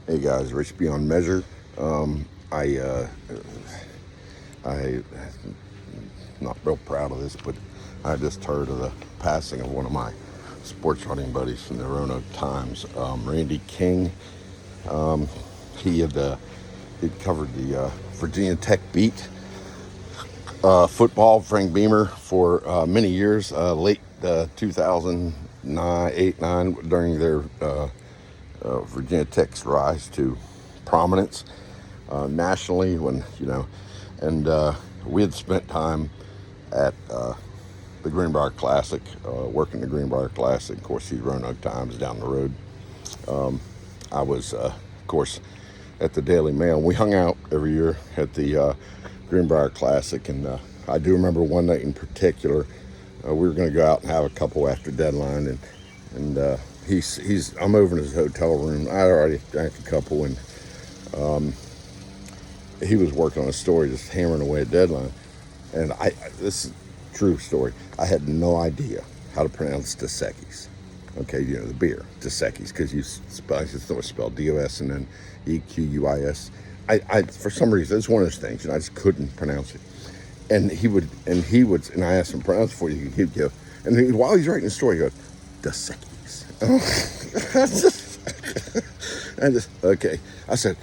Hey guys, Rich Beyond Measure. I not real proud of this, but I just heard of the passing of one of my sports writing buddies from the Roanoke Times, Randy King. He had he'd covered the Virginia Tech beat football, Frank Beamer, for many years, late 2009, 8, 9, during their Virginia Tech's rise to prominence nationally. And we had spent time at the Greenbrier Classic, working the Greenbrier Classic. Of course, he's Roanoke Times down the road. I was, of course, at the Daily Mail. We hung out every year at the Greenbrier Classic, and I do remember one night in particular. We were going to go out and have a couple after deadline, and I'm over in his hotel room. I already drank a couple, and he was working on a story, just hammering away at deadline. And this is a true story. I had no idea how to pronounce Doh Sekees. Okay, the beer, Doh Sekees, because it's spelled D-O-S and then E-Q-U-I-S. I for some reason, it's one of those things, I just couldn't pronounce it. And I asked him to pronounce it for you, he'd go, while he's writing the story, he goes, Doh Sekees. Okay. I said,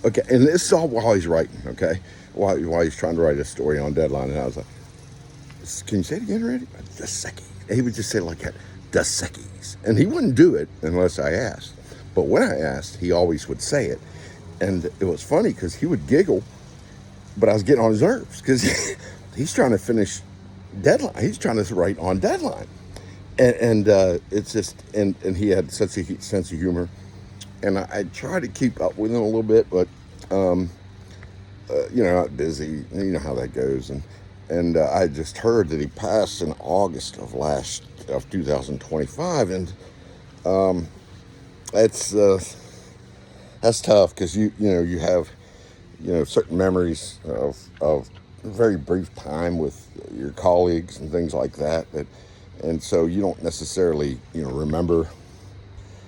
okay. And this is all while he's writing, okay? While he's trying to write a story on deadline. And I was like, can you say it again, Randy? Doh Sekees. And he would just say it like that, Doh Sekees. And he wouldn't do it unless I asked. But when I asked, he always would say it. And it was funny because he would giggle, but I was getting on his nerves because he's trying to finish deadline. He's trying to write on deadline. And it's just, and he had such a sense of humor. And I tried to keep up with him a little bit, but, I'm busy. You know how that goes. And I just heard that he passed in August of 2025. And that's tough because you have, certain memories of very brief time with your colleagues and things like that. And so you don't necessarily, remember.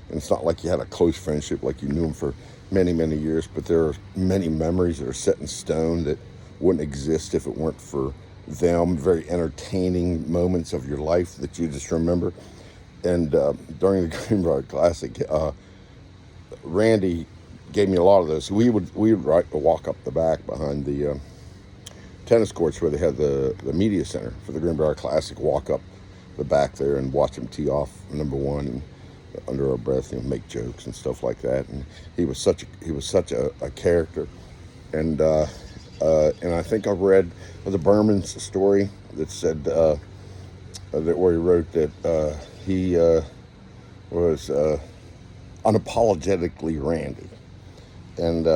And it's not like you had a close friendship, like you knew him for many, many years, but there are many memories that are set in stone that wouldn't exist if it weren't for them. Very entertaining moments of your life that you just remember. And during the Greenbrier Classic, Randy gave me a lot of those. We would walk up the back behind the tennis courts where they had the media center for the Greenbrier Classic, walk up the back there and watch him tee off number one, and under our breath, make jokes and stuff like that. And he was such a character. And I think I read the Berman's story that said that where he wrote that he was unapologetically Randy. And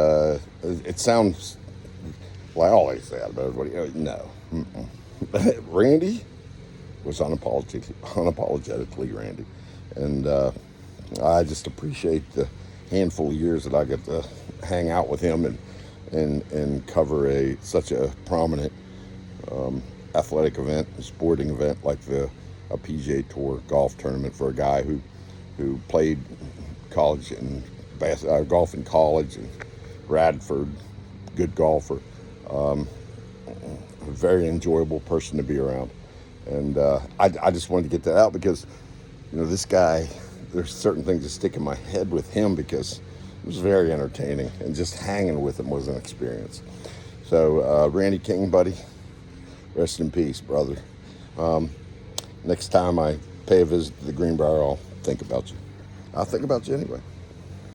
it sounds like I always say that about everybody. No. Randy was unapologetically Randy. And I just appreciate the handful of years that I get to hang out with him and cover such a prominent athletic event, sporting event like a PGA Tour golf tournament for a guy who played college and golf in college and Radford, good golfer, a very enjoyable person to be around. And I just wanted to get that out because this guy, there's certain things that stick in my head with him because it was very entertaining, and just hanging with him was an experience. So, Randy King, buddy, rest in peace, brother. Next time I pay a visit to the Greenbrier, I'll think about you. I'll think about you anyway.